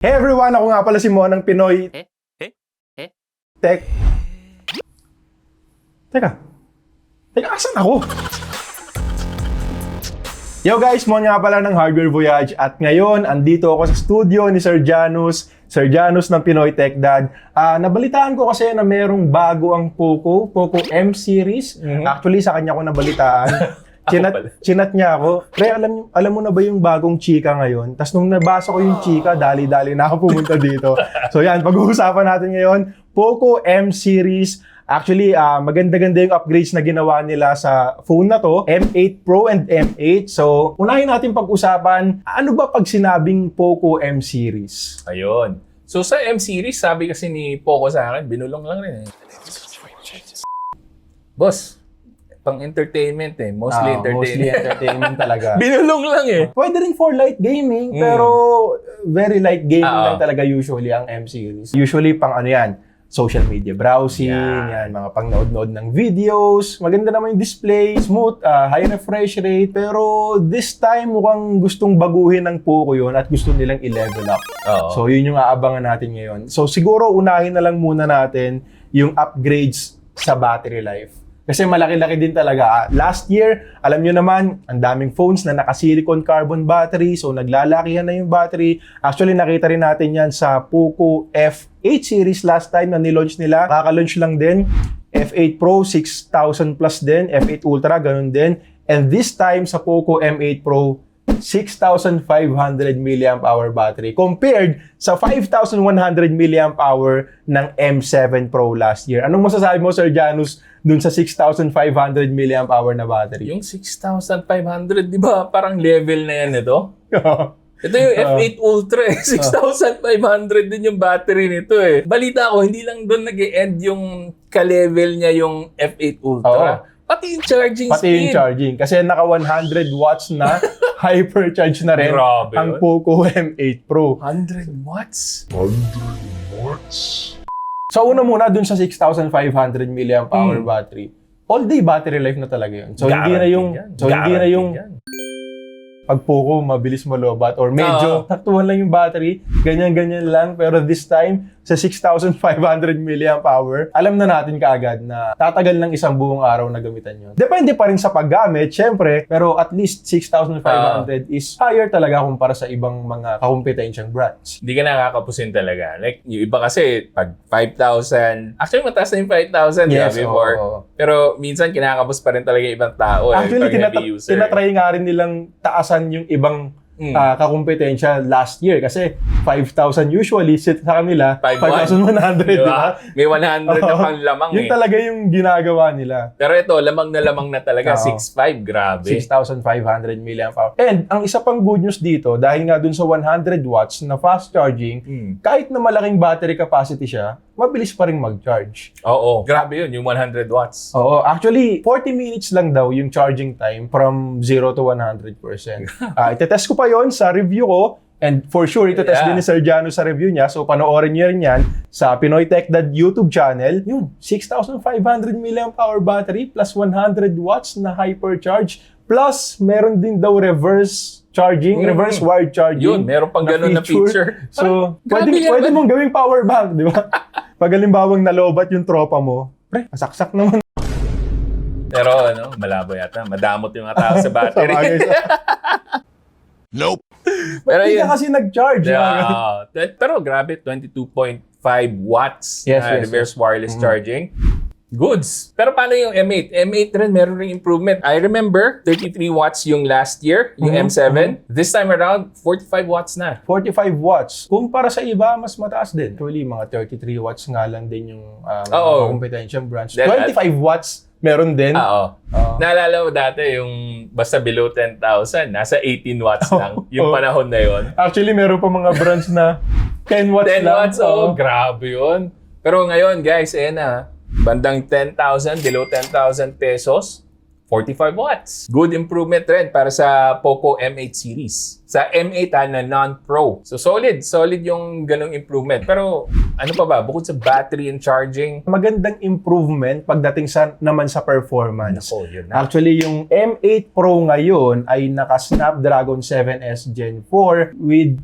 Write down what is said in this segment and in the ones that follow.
Hey everyone! Ako nga pala si Mon ng Pinoy Tech. Teka, asan ako? Yo guys, Mon nga pala ng Hardware Voyage at ngayon, andito ako sa studio ni Sir Janus ng Pinoy Tech Dad. Nabalitaan ko kasi na merong bago ang Poco M series. Actually, sa kanya ko nabalitaan. Chinat niya ako. Pre, alam mo na ba yung bagong chika ngayon? Tapos nung nabasa ko yung chika, dali-dali na ako pumunta dito. So yan, pag-uusapan natin ngayon, Poco M series. Actually, maganda-ganda yung upgrades na ginawa nila sa phone na to, M8 Pro and M8. So, unahin natin pag-usapan, ano ba pag sinabing Poco M series? Ayun. So sa M series, sabi kasi ni Poco sa akin, binulong lang rin eh. Boss, pang-entertainment eh. Mostly Entertainment talaga. Binulong lang eh. Pwede rin for light gaming, pero very light gaming lang talaga usually ang M series. Usually pang ano yan, social media browsing, yan, mga pang-nood-nood ng videos. Maganda naman yung display, smooth, high refresh rate. Pero this time mukhang gustong baguhin ng Poco yun at gusto nilang i-level up. So yun yung aabangan natin ngayon. So siguro unahin na lang muna natin yung upgrades sa battery life. Kasi malaki-laki din talaga. Last year, alam nyo naman, ang daming phones na naka-silicon carbon battery. So, naglalakihan na yung battery. Actually, nakita rin natin yan sa Poco F8 series last time na nilaunch nila. Kaka-launch lang din. F8 Pro, 6,000 plus din. F8 Ultra, ganun din. And this time, sa Poco M8 Pro, 6,500 mAh battery compared sa 5,100 mAh ng M7 Pro last year. Anong masasabi mo, Sir Janus, dun sa 6,500 mAh na battery? Yung 6,500, di ba parang level na yan ito? Ito yung F8 Ultra eh. 6,500 din yung battery nito eh. Balita ko, hindi lang doon nag-e-end yung ka-level niya yung F8 Ultra. Pati yung charging speed. Pati yung charging. Kasi naka 100 watts na hypercharge na rin ang Poco M8 Pro. 100 watts? 100 watts? So una muna dun sa 6,500 mAh battery. All day battery life na talaga yun. So hindi na yung pag Poco mabilis malobat or medyo taktuhan lang yung battery, ganyan-ganyan lang. Pero this time, sa 6,500 mAh, alam na natin kaagad na tatagal ng isang buong araw na gamitan yun. Depende pa rin sa paggamit, syempre, pero at least 6,500 is higher talaga kumpara sa ibang mga kakumpetensyang brands. Hindi ka nakakapusin talaga. Like, yung iba kasi, pag 5,000, actually mataas na yung 5,000 before. Pero minsan kinakapos pa rin talaga yung ibang tao. Actually, tinatry nga rin nilang taasan yung ibang kakumpetensya last year kasi 5,000 usually sa kanila 5,100, di ba? May 100 na pang lamang yun talaga yung ginagawa nila. Pero ito, lamang na talaga. 6,500, grabe. 6,500 mAh. And ang isa pang good news dito, dahil nga dun sa 100 watts na fast charging, kahit na malaking battery capacity siya, mabilis pa rin mag-charge. Oo, grabe yun, yung 100 watts. Oo, actually, 40 minutes lang daw yung charging time from 0 to 100%. Itetest ko pa yon sa review ko. And for sure, itetest din ni Sir Janus sa review niya. So, panoorin niyo rin yan sa Pinoy Tech Dad YouTube channel. Yun, 6,500 mAh battery plus 100 watts na hypercharge. Plus, meron din daw reverse charging, reverse wired charging. Yun, meron pang ganun na feature. So, pwede mong gawing power bank, di ba? Pag halimbawang nalobat yung tropa mo, pre, masaksak naman. Pero malabo yata. Madamot yung mga tao sa battery. Nope. Pero hindi ka kasi nag-charge. Pero grabe, 22.5 watts reverse wireless charging. Goods. Pero paano yung M8? M8 rin, meron ring improvement. I remember, 33 watts yung last year, yung M7. This time around, 45 watts na. 45 watts. Kung para sa iba, mas mataas din. Actually, mga 33 watts nga lang din yung competition brands. 25 watts, meron din. Naalala mo dati, yung basta below 10,000, nasa 18 watts lang. Yung panahon na yon. Actually, meron pa mga brands na 10 watts 10 lang. watts, grabe yun. Pero ngayon, guys, bandang 10,000, below 10,000 pesos, 45 watts. Good improvement rin para sa Poco M8 series. Sa M8 na non-Pro. So solid yung ganong improvement. Pero ano pa ba? Bukod sa battery and charging, Magandang improvement pagdating naman sa performance. nako, yun na. Actually, yung M8 Pro ngayon ay naka Snapdragon 7S Gen 4 with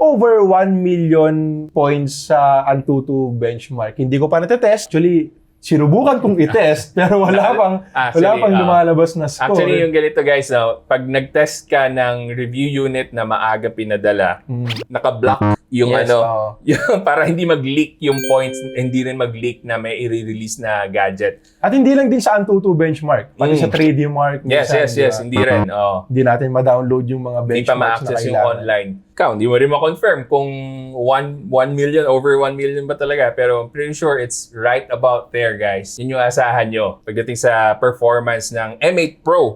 over 1 million points sa Antutu benchmark. Hindi ko pa natetest. Actually, sinubukan kong i-test pero wala pang lumalabas na score. Actually, yung ganito guys, pag nag-test ka ng review unit na maaga pinadala, naka-block yung Yes, yung, para hindi mag-leak yung points, hindi rin mag-leak na may i-release na gadget. At hindi lang din sa Antutu benchmark, pati sa 3D Mark. Yes, hindi rin. Hindi natin ma-download yung mga Hindi pa benchmarks na ma-access yung kailangan. online. Ikaw, hindi mo rin ma-confirm kung 1 million, over 1 million ba talaga. Pero I'm pretty sure it's right about there, guys. Yun yung asahan nyo pagdating sa performance ng M8 Pro.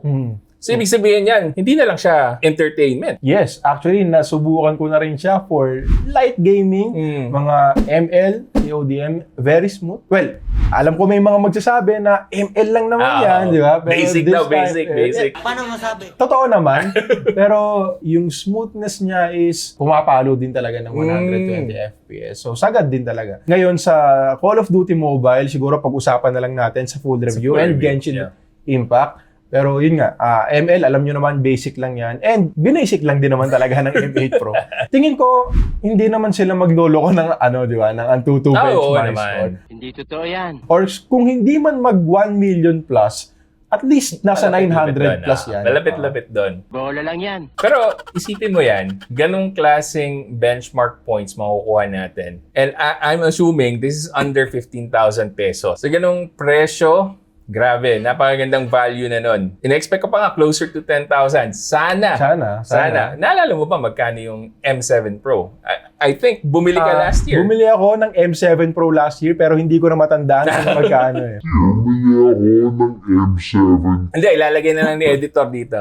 So, ibig sabihin yan, hindi na lang siya entertainment. Yes, actually, nasubukan ko na rin siya for light gaming, mga ML, CODM, very smooth. Well, alam ko may mga magsasabi na ML lang naman yan, di ba? Pero Basic this daw, time, basic. Paano masabi? Totoo naman, pero yung smoothness niya is pumapalo din talaga ng 120 FPS. So, sagad din talaga. Ngayon, sa Call of Duty Mobile, siguro pag-usapan na lang natin sa full review and Genshin Impact. Pero yun nga, ML, alam nyo naman, basic lang yan. And binasic lang din naman talaga ng M8 Pro. Tingin ko, hindi naman sila magloloko ng di ba, ng Antutu benchmark score. Hindi totoo yan. Or kung hindi man mag 1 million plus, at least nasa 900 plus yan. Malapit-lapit doon. Bola lang yan. Pero isipin mo yan, ganong klaseng benchmark points makukuha natin. And I'm assuming this is under 15,000 pesos. So ganong presyo, grabe, napakagandang value na nun. In-expect ko pa nga closer to 10,000. Sana. Naalala mo ba magkano yung M7 Pro? I think bumili ka last year. Bumili ako ng M7 Pro last year pero hindi ko na matandaan kung magkano eh. Bumili ako ng M7. Hindi, ilalagay na lang ni editor dito.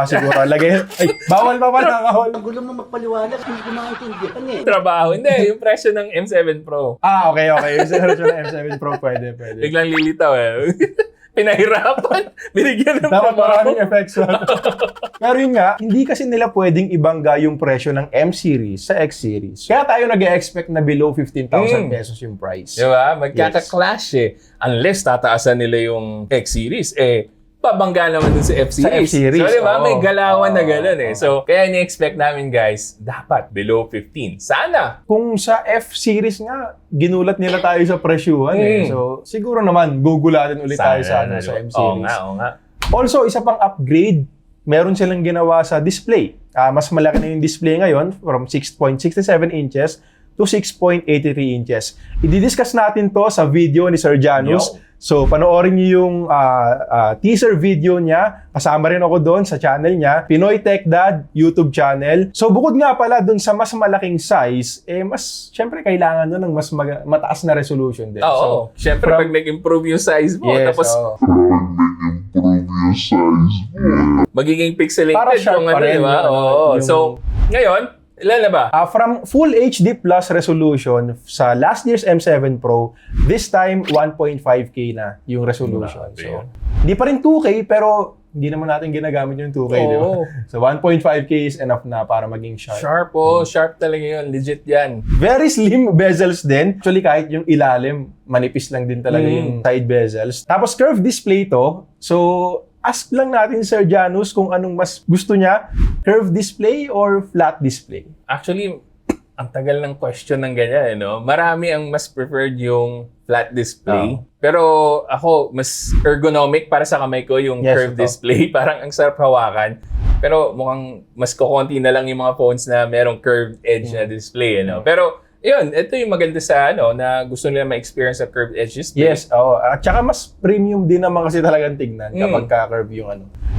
Siguro. Lagay. Ay, bawal pa pala. Bawal. Ang gulo mo magpaliwanag, hindi ko maintindihan eh. Trabaho. Hindi, yung presyo ng M7 Pro. Okay. Yung version ng M7 Pro pwede. Biglang lilitaw eh. Pinahirapan. Binigyan ng Dapat trabaho. maraming effects. Pero yun nga, hindi kasi nila pwedeng ibangga yung presyo ng M series sa X series. Kaya tayo nag-expect na below 15,000 pesos yung price. Diba? Magkaka-clash eh. Unless tataasan nila yung X series, babangga naman dun sa F series. Sa F series. So, diba? May galawan na gano'n eh. So, kaya ni-expect namin guys, dapat below 15. Sana. Kung sa F series nga, ginulat nila tayo sa presyuhan eh. So, siguro naman, gugulatin ulit tayo sa M series. Oo nga. Also, isa pang upgrade, meron silang ginawa sa display. Mas malaki na yung display ngayon from 6.67 inches to 6.83 inches. I-discuss natin to sa video ni Sir Janus. So, panoorin niyo yung teaser video niya. Kasama rin ako doon sa channel niya, Pinoy Tech Dad YouTube channel. So, bukod nga pala doon sa mas malaking size, mas, syempre, kailangan doon ng mas mataas na resolution din. Oo. Syempre, pag nag-improve yung size mo, tapos Improve yung size mo. magiging pixelated para sharp yung pa rin. diba? Oo. So, ngayon, ilan na ba? From Full HD Plus resolution sa last year's M7 Pro, this time 1.5K na yung resolution. So, hindi pa rin 2K pero hindi naman natin ginagamit yung 2K, di ba? So, 1.5K is enough na para maging sharp. Sharp talaga yun. Legit yan. Very slim bezels din. Actually, kahit yung ilalim, manipis lang din talaga yung side bezels. Tapos, curved display to. So, ask lang natin Sir Janus kung anong mas gusto niya, curved display or flat display. Actually, ang tagal ng question ng ganyan, no? Marami ang mas preferred yung flat display. Pero ako, mas ergonomic para sa kamay ko yung curved display. Parang ang sarap hawakan. Pero mukhang mas kukunti na lang yung mga phones na merong curved edge na display, no? Pero yun, ito yung maganda sa na gusto nila ma-experience sa curved edge display. Yes, at saka mas premium din naman kasi talagang tignan kapag ka-curve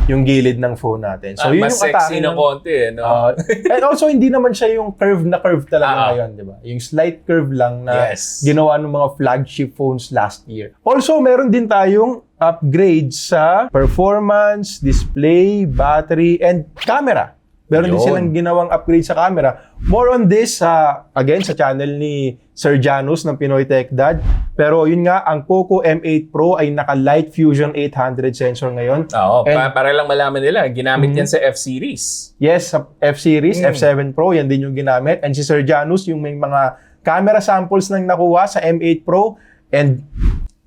yung gilid ng phone natin. So, yun mas yung sexy na konti, no? And also, hindi naman siya yung curve talaga ngayon, di ba? Yung slight curve lang na ginawa ng mga flagship phones last year. Also, meron din tayong upgrade sa performance, display, battery, and camera. Meron din Yun. silang ginawang upgrade sa camera. More on this, again, sa channel ni Sir Janus ng Pinoy Tech Dad. Pero yun nga, ang Poco M8 Pro ay naka-Light Fusion 800 sensor ngayon. Oo, And- para lang malaman nila, ginamit yan sa F-Series. Yes, sa F-Series, F7 Pro, yan din yung ginamit. And si Sir Janus, yung may mga camera samples nang nakuha sa M8 Pro and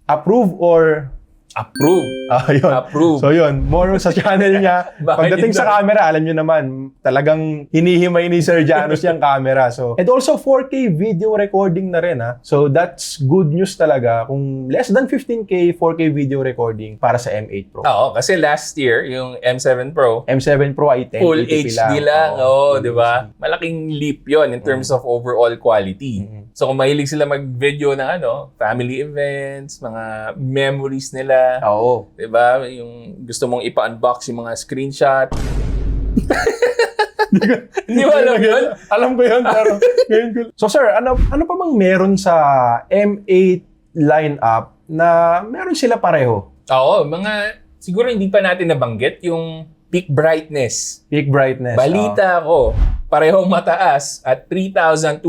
approve or Approve. yun. Approve. So yun, more sa channel niya. Bakit Pagdating ito? sa camera, alam niyo naman, talagang hinihimay ni Sir Janus yung camera. So, and also 4K video recording na rin So that's good news talaga kung less than 15K 4K video recording para sa M8 Pro. Oo, kasi last year, yung M7 Pro, M7 Pro ay 1080p full HD lang. Oo, Full di ba? HD. Malaking leap yon in terms of overall quality. So kung mahilig sila mag-video ng family events, mga memories nila, Oo. di ba? Yung gusto mong ipa-unbox yung mga screenshot. Hindi mo alam yun? Alam ko yun, pero ngayon ko. So sir, ano pa bang meron sa M8 lineup na meron sila pareho? Oo, siguro hindi pa natin nabanggit yung peak brightness. Peak brightness. Balita ko, parehong mataas at 3,200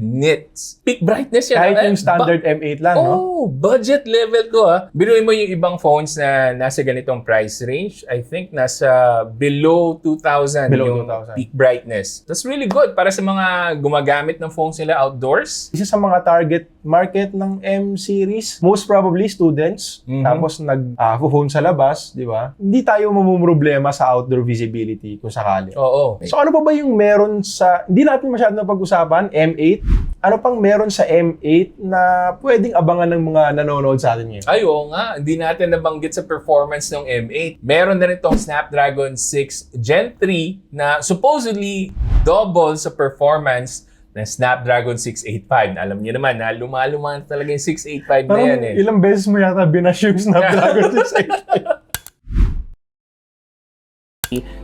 nits. Peak brightness yan. Kahit yung standard M8 lang, no? Oh, budget level to Biruin mo yung ibang phones na nasa ganitong price range. I think nasa below 2,000 Below yung 2,000. peak brightness. That's really good para sa mga gumagamit ng phones nila outdoors. Isa sa mga target market ng M series, most probably students, tapos nag-phone sa labas, di ba? Hindi tayo mamumroblema sa outdoor visibility kung sakali. Oo. So ano pa ba yung meron hindi natin masyado na pag-usapan, M8? Ano pang meron sa M8 na pwedeng abangan ng mga nanonood sa atin ngayon? Ay, oo nga. Hindi natin nabanggit sa performance ng M8. Meron na rin itong Snapdragon 6 Gen 3 na supposedly double sa performance ng Snapdragon 685. Na alam niyo naman na luma-luma talaga yung 685 na Parang yan ilang beses mo yata binash yung Snapdragon 685.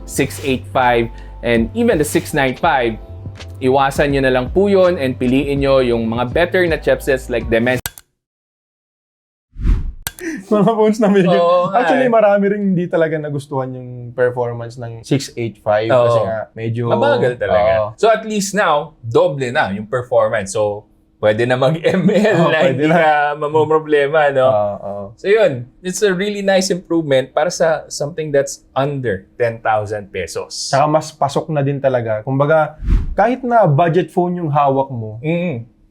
685 and even the 695, iwasan nyo na lang po yun and piliin nyo yung mga better na chipsets like Dimensity. Mga phones na medyo. Oo nga Actually, marami rin hindi talaga nagustuhan yung performance ng 685 Oo. kasi nga medyo Mabagal talaga. Oo. So at least now, doble na yung performance. So, pwede na mag-ML Oo, na pwede hindi na mamumroblema, no? Oo. So yun, it's a really nice improvement para sa something that's under 10,000 pesos. Saka mas pasok na din talaga. Kumbaga, kahit na budget phone yung hawak mo,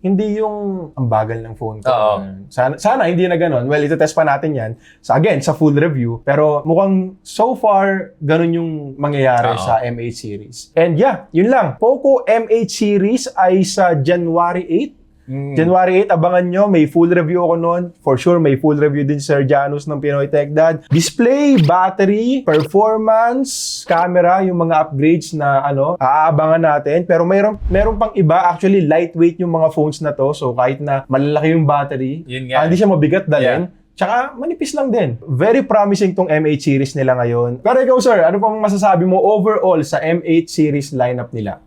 hindi yung ang bagal ng phone ko. Oo. Sana hindi na ganun. Well, ito-test pa natin yan. So again, sa full review. Pero mukhang so far, ganun yung mangyayari Oo. sa M8 series. And yeah, yun lang. Poco M8 series ay sa January 8. January 8, abangan nyo. May full review ako noon. For sure, may full review din si Sir Janus ng Pinoy Tech Dad. Display, battery, performance, camera, yung mga upgrades na aabangan natin. Pero meron pang iba. Actually, lightweight yung mga phones na to. So, kahit na malalaki yung battery, Yun nga. hindi siya mabigat dalhin. Tsaka, manipis lang din. Very promising tong M8 series nila ngayon. Pero ikaw, sir, ano pang masasabi mo overall sa M8 series lineup nila?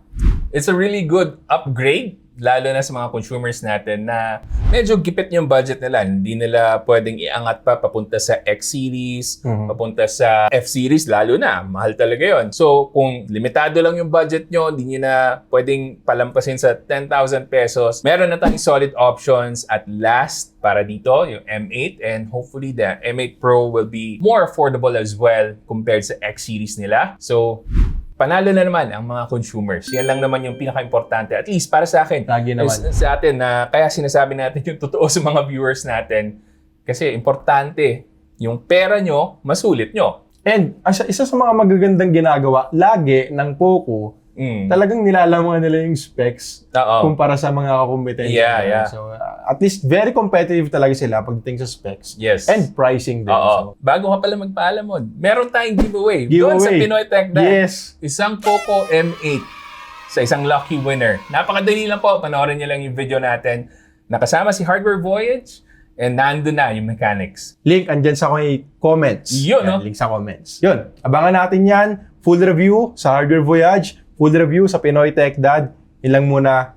It's a really good upgrade, lalo na sa mga consumers natin na medyo gipit yung budget nila. Hindi nila pwedeng iangat pa papunta sa X series, papunta sa F series, lalo na. Mahal talaga yon. So, kung limitado lang yung budget nyo, hindi nyo na pwedeng palampasin sa 10,000 pesos. Meron na tayong solid options at last para dito, yung M8, and hopefully the M8 Pro will be more affordable as well compared sa X series nila. So, panalo na naman ang mga consumers. Yan lang naman yung pinaka-importante. At least para sa akin. Lagi naman. Sa atin na kaya sinasabi natin yung totoo sa mga viewers natin. Kasi importante, yung pera nyo, masulit nyo. And isa sa mga magagandang ginagawa lagi ng Poco, talagang nilalaman nila yung specs Oo. kumpara sa mga kakumpetensya. Yeah, nila. yeah. So, at least very competitive talaga sila pagdating sa specs. Yes. And pricing din. Oo. So, Bago ka pala magpaalam mo, meron tayong giveaway. Giveaway. Doon sa Pinoy Tech Dad. Yes. Isang Poco M8 sa isang lucky winner. Napakadali lang po. Panoorin niyo lang yung video natin. Nakasama si Hardware Voyage and nandun na yung mechanics. Link andyan sa may comments. Yun, Yan, no? link sa comments. Yun. Abangan natin yan. Full review sa Hardware Voyage. Full review sa Pinoy Tech Dad. Ilang muna.